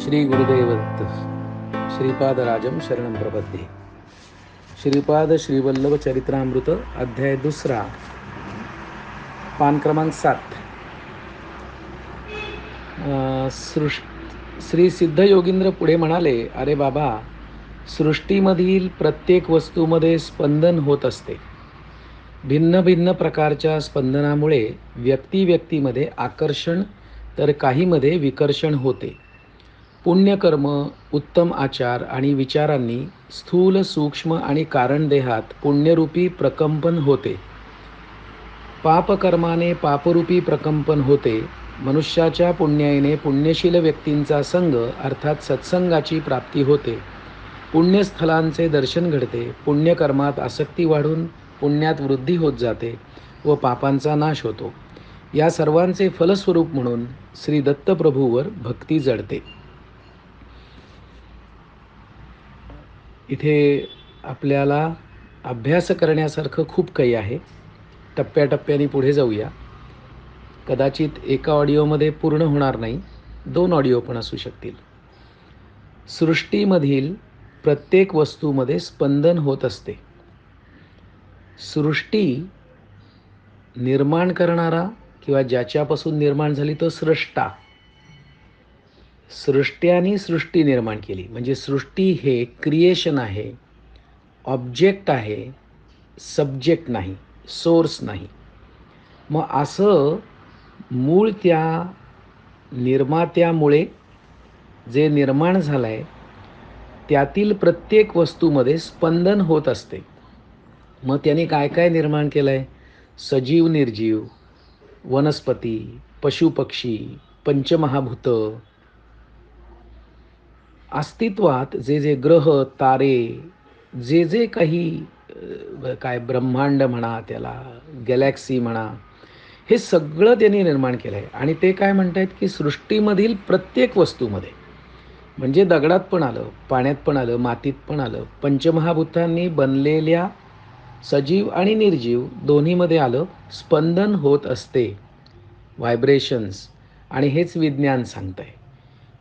श्री गुरुदेव दत्त. श्रीपादराजम शरणं प्रपद्ये. श्रीपाद श्रीवल्लभ चरित्रामृत अध्याय 2, पान क्रमांक 7. श्री सिद्ध योगींद्र पुढे म्हणाले, अरे बाबा, सृष्टीमधील प्रत्येक वस्तूमध्ये स्पंदन होत असते. भिन्न भिन्न प्रकारच्या स्पंदनामुळे व्यक्तीमध्ये आकर्षण तर काहीमध्ये विकर्षण होते. पुण्यकर्म, उत्तम आचार आणि विचारांनी स्थूल, सूक्ष्म आणि कारण देहात पुण्यरूपी प्रकंपन होते. पापकर्माने पापरूपी प्रकंपन होते. मनुष्याच्या पुण्याईने पुण्यशील व्यक्तींचा संग अर्थात सत्संगाची प्राप्ती होते. पुण्यस्थलांचे दर्शन घडते. पुण्यकर्मात आसक्ती वाढून पुण्यात वृद्धी होत जाते व पापांचा नाश होतो. या सर्वांचे फलस्वरूप म्हणून श्री दत्तप्रभूवर भक्ती जडते. इथे आपल्याला अभ्यास करण्यासारखं खूप काही आहे. टप्प्याटप्प्याने पुढे जाऊया. कदाचित एका ऑडिओमध्ये पूर्ण होणार नाही, 2 ऑडिओ पण असू शकतील. सृष्टीमधील प्रत्येक वस्तूमध्ये स्पंदन होत असते. सृष्टी निर्माण करणारा किंवा ज्याच्यापासून निर्माण झाली तो स्रष्टा. सृष्ट्याने सृष्टी निर्माण केली म्हणजे सृष्टी हे क्रिएशन आहे, ऑब्जेक्ट आहे, सब्जेक्ट नाही, सोर्स नाही. मग असं मूळ त्या निर्मात्यामुळे जे निर्माण झालं आहे त्यातील प्रत्येक वस्तूमध्ये स्पंदन होत असते. मग त्याने काय काय निर्माण केलं आहे? सजीव, निर्जीव, वनस्पती, पशुपक्षी, पंचमहाभूत, अस्तित्वात जे जे ग्रह, तारे, जे जे काही काय ब्रह्मांड म्हणा, त्याला गॅलेक्सी म्हणा, हे सगळं त्यांनी निर्माण केलं आहे. आणि ते काय म्हणतात की सृष्टीमधील प्रत्येक वस्तूमध्ये, म्हणजे दगडात पण आलं, पाण्यात पण आलं, मातीत पण आलं, पंचमहाभूतांनी बनलेल्या सजीव आणि निर्जीव दोन्हीमध्ये आलं, स्पंदन होत असते, व्हायब्रेशन्स. आणि हेच विज्ञान सांगत आहे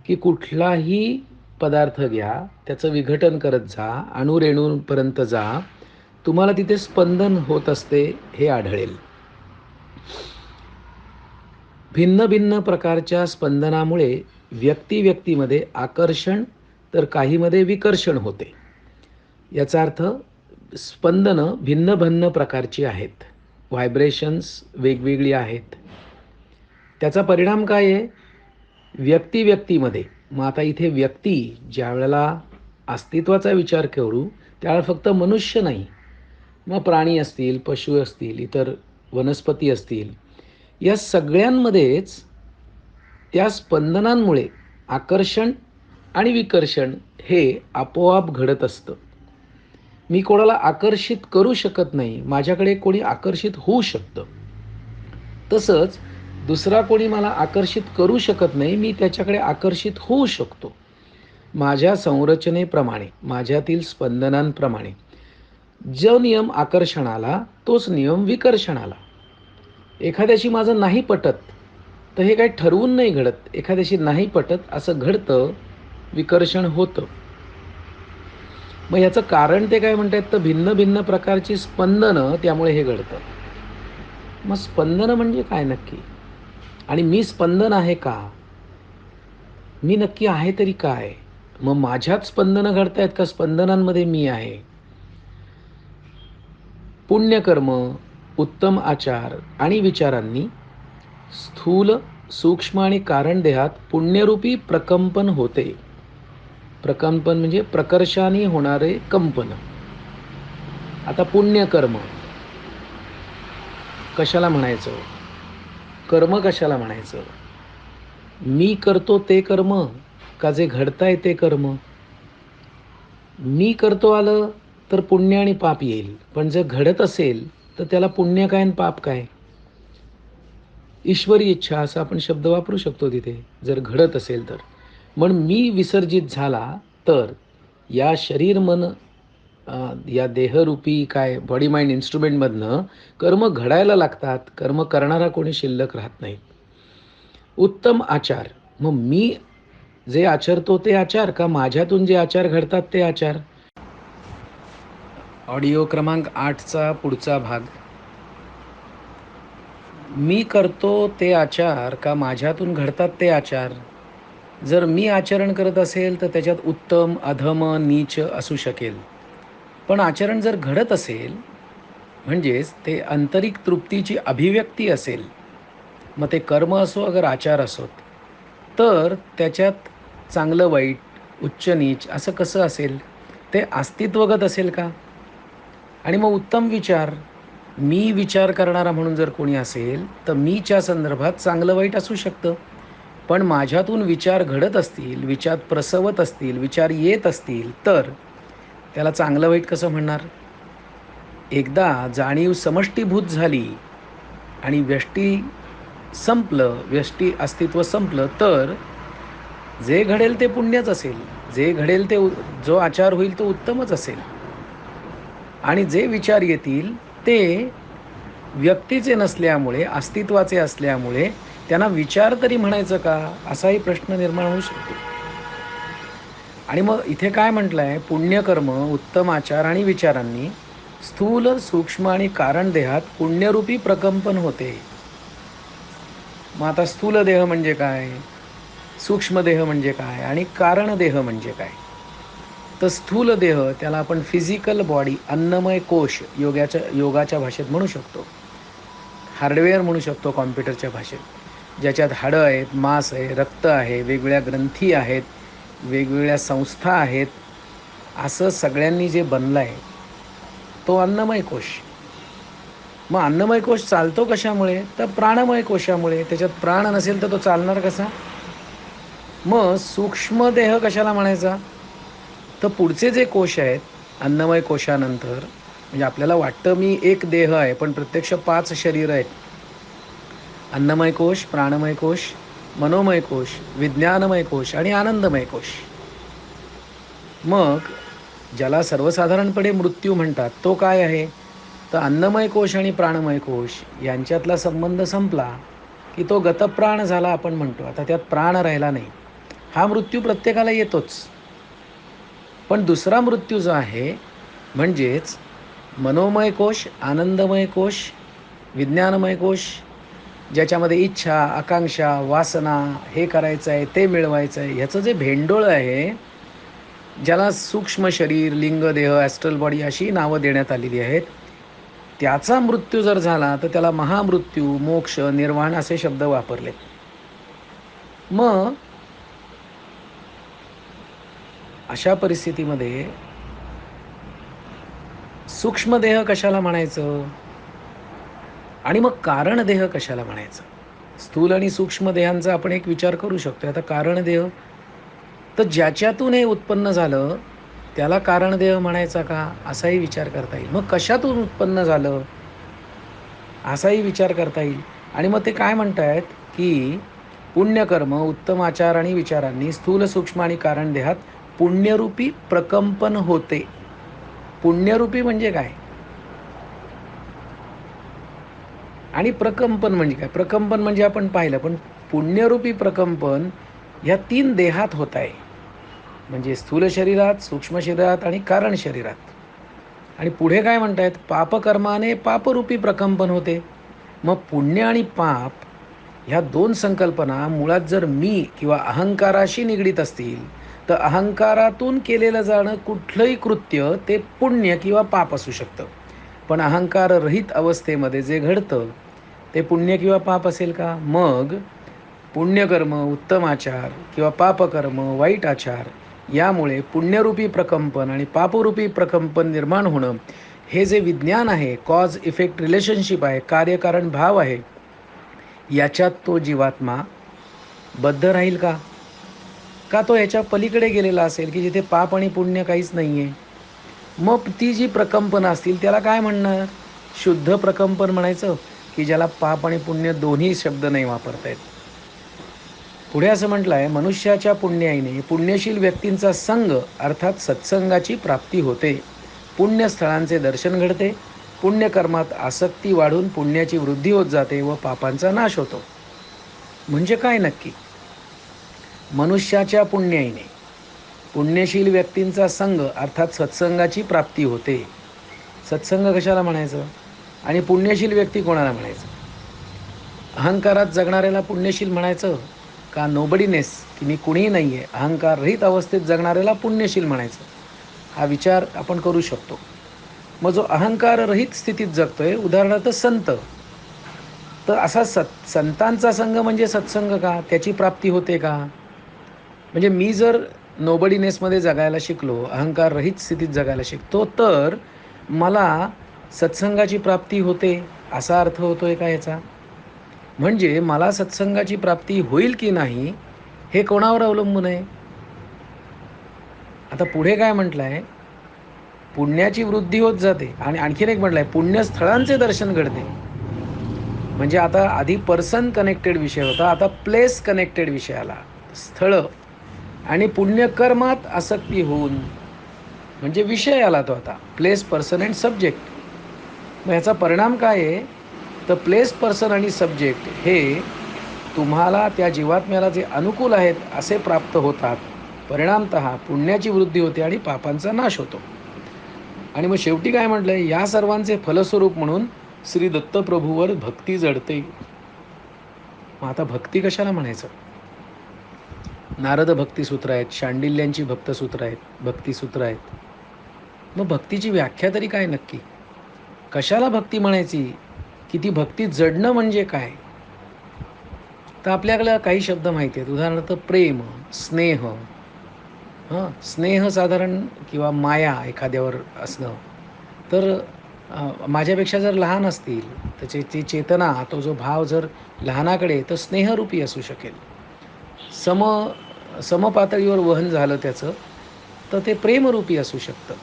की कुठलाही पदार्थ घ्या, त्याचं विघटन करत जा, अणुरेणूंपर्यंत जा, तुम्हाला तिथे स्पंदन होत असते हे आढळेल. भिन्न भिन्न प्रकारच्या स्पंदनामुळे व्यक्तीमध्ये आकर्षण तर काहीमध्ये विकर्षण होते. याचा अर्थ स्पंदनं भिन्न भिन्न प्रकारची आहेत, व्हायब्रेशन्स वेगवेगळी आहेत. त्याचा परिणाम काय आहे? व्यक्तीमध्ये. मग आता इथे व्यक्ती ज्या वेळेला अस्तित्वाचा विचार करू त्यावेळेला फक्त मनुष्य नाही, मग प्राणी असतील, पशु असतील, इतर वनस्पती असतील, या सगळ्यांमध्येच त्या स्पंदनांमुळे आकर्षण आणि विकर्षण हे आपोआप घडत असतं. मी कोणाला आकर्षित करू शकत नाही, माझ्याकडे कोणी आकर्षित होऊ शकतं. तसंच दुसरा कोणी मला आकर्षित करू शकत नाही, मी त्याच्याकडे आकर्षित होऊ शकतो. माझ्या संरचनेप्रमाणे, माझ्यातील स्पंदनांप्रमाणे जो नियम आकर्षणाला तोच नियम विकर्षणाला. एखाद्याशी माझं नाही पटत तर हे काही ठरवून नाही घडत, एखाद्याशी नाही पटत असं घडतं, विकर्षण होतं. मग याचं कारण ते काय म्हणतात तर भिन्न भिन्न प्रकारची स्पंदनं, त्यामुळे हे घडतं. मग स्पंदनं म्हणजे काय नक्की? आणि मी स्पंदन आहे का? मी नक्की आहे तरी काय? मग माझ्यात स्पंदनं घडतायत का स्पंदनांमध्ये मी आहे? पुण्यकर्म, उत्तम आचार आणि विचारांनी स्थूल, सूक्ष्म आणि कारण देहात पुण्यरूपी प्रकंपन होते. प्रकंपन म्हणजे प्रकर्षाने होणारे कंपन. आता पुण्यकर्म कशाला म्हणायचं? कर्म कशाला म्हणायचं? मी करतो ते कर्म का जे घडताय ते कर्म? मी करतो आलं तर पुण्य आणि पाप येईल, पण जर घडत असेल तर त्याला पुण्य काय आणि पाप काय? ईश्वरी इच्छा असा आपण शब्द वापरू शकतो तिथे, जर घडत असेल तर. म्हणून मी विसर्जित झाला तर या शरीर मन या देहरूपी काय बॉडी माइंड इन्स्ट्रुमेंटमधनं कर्म घडायला लागतात. कर्म करणारा कोणी शिल्लक राहत नाही. उत्तम आचार, मग मी जे आचरतो ते आचार का माझ्यातून जे आचार घडतात ते आचार? ऑडिओ क्रमांक 8चा पुढचा भाग. मी करतो ते आचार का माझ्यातून घडतात ते आचार? जर मी आचरण करत असेल तर त्याच्यात उत्तम, अधम, नीच असू शकेल. पण आचरण जर घडत असेल म्हणजेच ते आंतरिक तृप्तीची अभिव्यक्ती असेल, मग ते कर्म असो अगर आचार असोत, तर त्याच्यात चांगलं वाईट, उच्च नीच असं कसं असेल? ते अस्तित्वगत असेल का? आणि मग उत्तम विचार, मी विचार करणारा म्हणून जर कोणी असेल तर मीच्या संदर्भात चांगलं वाईट असू शकतं. पण माझ्यातून विचार घडत असतील, विचार प्रसवत असतील, विचार येत असतील, तर त्याला चांगलं वाईट कसं म्हणणार? एकदा जाणीव समष्टीभूत झाली आणि व्यष्टी संपलं, व्यष्टी अस्तित्व संपलं, तर जे घडेल ते पुण्यच असेल. जे घडेल ते जो आचार होईल तो उत्तमच असेल. आणि जे विचार येतील ते व्यक्तीचे नसल्यामुळे, अस्तित्वाचे असल्यामुळे त्यांना विचार तरी म्हणायचं का? असाही प्रश्न निर्माण होऊ शकतो. आणि मग इथे काय म्हटलं आहे? पुण्यकर्म, उत्तम आचार आणि विचारांनी स्थूल, सूक्ष्म आणि कारण देहात पुण्यरूपी प्रकंपन होते. मग आता स्थूल देह म्हणजे काय? सूक्ष्म देह म्हणजे काय? आणि कारण देह म्हणजे काय? तर स्थूल देह त्याला आपण फिजिकल बॉडी, अन्नमय कोश योगाच्या भाषेत म्हणू शकतो. हार्डवेअर म्हणू शकतो कॉम्प्युटरच्या भाषेत. ज्याच्यात हाडं आहेत, मांस आहे, रक्त आहे, वेगवेगळ्या ग्रंथी आहेत, वेगवेगळ्या संस्था आहेत. असं सगळ्यांनी जे बनलं आहे तो अन्नमय कोश. मग अन्नमय कोश चालतो कशामुळे? तर प्राणमय कोशामुळे. त्याच्यात प्राण नसेल तर तो चालणार कसा? मग सूक्ष्म देह कशाला म्हणायचा? तर पुढचे जे कोश आहेत अन्नमय कोशानंतर, म्हणजे आपल्याला वाटतं मी एक देह आहे, पण प्रत्यक्ष 5 शरीर आहेत. अन्नमय कोश, प्राणमय कोश, मनोमय कोश, विज्ञानमय कोश आणि आनंदमय कोश. मग ज्याला सर्वसाधारणपणे मृत्यू म्हणतात तो काय आहे? तर अन्नमय कोश आणि प्राणमय कोश यांच्यातला संबंध संपला की तो गतप्राण झाला आपण म्हणतो. आता त्यात प्राण राहिला नाही. हा मृत्यू प्रत्येकाला येतोच. पण दुसरा मृत्यू जो आहे म्हणजेच मनोमय कोश, आनंदमय कोश, विज्ञानमय कोश, ज्याच्यामध्ये इच्छा, आकांक्षा, वासना, हे करायचं आहे, ते मिळवायचं आहे, ह्याचं जे भेंडोळ आहे, ज्याला सूक्ष्म शरीर, लिंगदेह, ॲस्ट्रल बॉडी अशी नावं देण्यात आलेली आहेत, त्याचा मृत्यू जर झाला तर त्याला महामृत्यू, मोक्ष, निर्वाण असे शब्द वापरले. मग अशा परिस्थितीमध्ये सूक्ष्म देह कशाला म्हणायचं आणि मग कारण देह कशाला म्हणायचं? स्थूल आणि सूक्ष्म देहांचा आपण एक विचार करू शकतो. आता कारण देह, तर ज्याच्यातून हे उत्पन्न झालं त्याला कारण देह म्हणायचा का? असाही विचार करता येईल. मग कशातून उत्पन्न झालं असाही विचार करता येईल. आणि मग ते काय म्हणतायत की पुण्यकर्म, उत्तम आचार आणि विचारांनी स्थूल, सूक्ष्म आणि कारण देहात पुण्यरूपी प्रकंपन होते. पुण्यरूपी म्हणजे काय आणि प्रकंपन म्हणजे काय? प्रकंपन म्हणजे आपण पाहिलं, पण पुण्यरूपी प्रकंपन ह्या 3 देहात होत आहे. म्हणजे स्थूल शरीरात, सूक्ष्म शरीरात आणि कारण शरीरात. आणि पुढे काय म्हणतायत? पापकर्माने पापरूपी प्रकंपन होते. मग पुण्य आणि पाप ह्या 2 संकल्पना मुळात जर मी किंवा अहंकाराशी निगडीत असतील तर अहंकारातून केलेलं जाणं कुठलंही कृत्य ते पुण्य किंवा पाप असू शकतं. पण अहंकाररहित अवस्थेमध्ये जे घडतं ते पुण्य किंवा पाप असेल का? मग पुण्यकर्म, उत्तम आचार किंवा पापकर्म, वाईट आचार यामुळे पुण्यरूपी प्रकंपन आणि पापरूपी प्रकंपन निर्माण होणं, हे जे विज्ञान आहे, कॉज इफेक्ट रिलेशनशिप आहे, कार्यकारण भाव आहे, याच्यात तो जीवात्मा बद्ध राहील का? का तो याच्या पलीकडे गेलेला असेल की जिथे पाप आणि पुण्य काहीच नाही आहे? मग ती जी प्रकंपनं असतील त्याला काय म्हणणार? शुद्ध प्रकंपन म्हणायचं की ज्याला पाप आणि पुण्य दोन्ही शब्द नाही वापरता येत. पुढे असं म्हटलं आहे, मनुष्याच्या पुण्याईने पुण्यशील व्यक्तींचा संग अर्थात सत्संगाची प्राप्ती होते. पुण्यस्थळांचे दर्शन घडते. पुण्यकर्मात आसक्ती वाढून पुण्याची वृद्धी होत जाते व पापांचा नाश होतो. म्हणजे काय नक्की? मनुष्याच्या पुण्याईने पुण्यशील व्यक्तींचा संग अर्थात सत्संगाची प्राप्ती होते. सत्संग कशाला म्हणायचं आणि पुण्यशील व्यक्ती कोणाला म्हणायचं? अहंकारात जगणाऱ्याला पुण्यशील म्हणायचं का नोबडीनेस की मी कुणीही नाही आहे अहंकार रहित अवस्थेत जगणाऱ्याला पुण्यशील म्हणायचं? हा विचार आपण करू शकतो. मग जो अहंकार रहित स्थितीत जगतोय उदाहरणार्थ संत, तर असा संतांचा संघ म्हणजे सत्संग का? त्याची प्राप्ती होते का? म्हणजे मी जर नोबडीनेसमध्ये जगायला शिकलो, अहंकार रहित स्थितीत जगायला शिकतो, तर मला सत्संगाची प्राप्ती होते असा अर्थ होतोय का याचा? म्हणजे मला सत्संगाची प्राप्ती होईल की नाही हे कोणावर अवलंबून आहे? आता पुढे काय म्हटलं आहे? पुण्याची वृद्धी होत जाते आणि आणखीन एक म्हटलं आहे पुण्यस्थळांचे दर्शन घडते. म्हणजे आता आधी पर्सन कनेक्टेड विषय होता, आता प्लेस कनेक्टेड विषय आला. स्थळं आणि पुण्यकर्मात आसक्ती होऊन म्हणजे विषय आला तो आता प्लेस, पर्सन अँड सब्जेक्ट. मग ह्याचा परिणाम काय आहे? तर प्लेस, पर्सन आणि सब्जेक्ट हे तुम्हाला त्या जीवात्म्याला जे अनुकूल आहेत असे प्राप्त होतात. परिणामतः पुण्याची वृद्धी होते आणि पापांचा नाश होतो. आणि मग शेवटी काय म्हटलं आहे? या सर्वांचे फलस्वरूप म्हणून श्री दत्तप्रभूवर भक्ती जडते. मग आता भक्ती कशाला म्हणायचं? नारद भक्तिसूत्र आहेत, शांडिल्यांची भक्तसूत्र आहेत, भक्तिसूत्र आहेत. मग भक्तीची व्याख्या तरी काय नक्की? कशाला भक्ती म्हणायची? की ती भक्ती जडणं म्हणजे काय? तर आपल्याला काही शब्द माहिती आहेत. उदाहरणार्थ प्रेम, स्नेह. स्नेह साधारण किंवा माया एखाद्यावर असणं. तर माझ्यापेक्षा जर लहान असतील त्याची ती चेतना, तो जो भाव जर लहानाकडे तर स्नेहरूपी असू शकेल. समपातळीवर वहन झालं त्याचं तर ते प्रेमरूपी असू शकतं.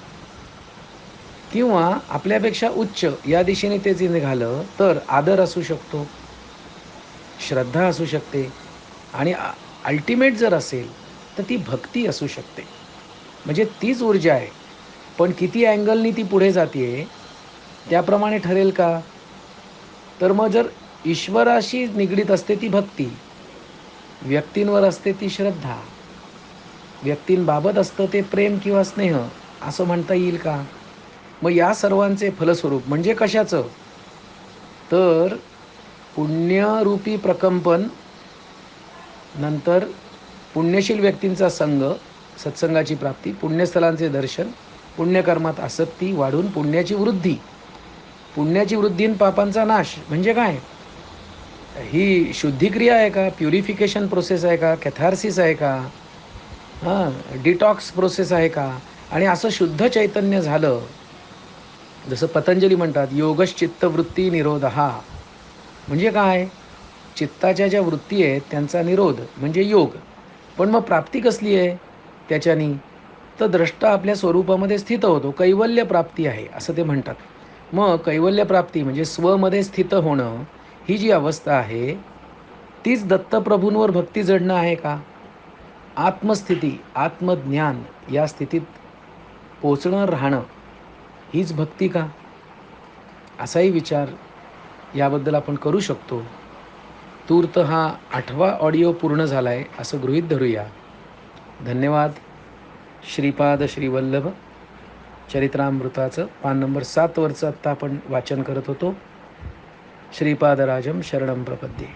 किंवा आपल्यापेक्षा उच्च या दिशेने ते जे निघालं तर आदर असू शकतो, श्रद्धा असू शकते आणि अल्टिमेट जर असेल तर ती भक्ती असू शकते. म्हणजे तीच ऊर्जा आहे, पण किती अँगलनी ती पुढे जाते त्याप्रमाणे ठरेल का? तर मग जर ईश्वराशी निगडीत असते ती भक्ती, व्यक्तींवर असते ती श्रद्धा, व्यक्तींबाबत असतं ते प्रेम किंवा स्नेह असं म्हणता येईल का? मग या सर्वांचे फलस्वरूप म्हणजे कशाचं? तर पुण्यरूपी प्रकंपन, नंतर पुण्यशील व्यक्तींचा संग, सत्संगाची प्राप्ती, पुण्यस्थलांचे दर्शन, पुण्यकर्मात आसक्ती वाढून पुण्याची वृद्धी. पुण्याची वृद्धी आणि पापांचा नाश म्हणजे काय? ही शुद्धिक्रिया आहे का? प्युरिफिकेशन प्रोसेस आहे का? कॅथार्सिस आहे का? डिटॉक्स प्रोसेस आहे का? आणि असं शुद्ध चैतन्य झालं, जसं पतंजली म्हणतात योगश्चित्तवृत्ती निरोध हा. म्हणजे काय? चित्ताच्या ज्या वृत्ती आहेत त्यांचा निरोध म्हणजे योग. पण मग प्राप्ती कसली आहे त्याच्यानी? तर द्रष्टा आपल्या स्वरूपामध्ये स्थित होतो, कैवल्य प्राप्ती आहे असं ते म्हणतात. मग कैवल्य प्राप्ती म्हणजे स्वमध्ये स्थित होणं ही जी अवस्था आहे तीच दत्तप्रभूंवर भक्ती जडणं आहे का? आत्मस्थिती, आत्मज्ञान या स्थितीत पोचणं, राहणं हीच भक्ती का? असाही विचार याबद्दल आपण करू शकतो. तूर्त हा 8वा ऑडिओ पूर्ण झाला आहे असं गृहीत धरूया. धन्यवाद. श्रीपाद श्रीवल्लभ चरित्रामृताचं पान नंबर 7 वरचं आत्ता आपण वाचन करत होतो. श्रीपादराजम शरणं प्रपद्ये.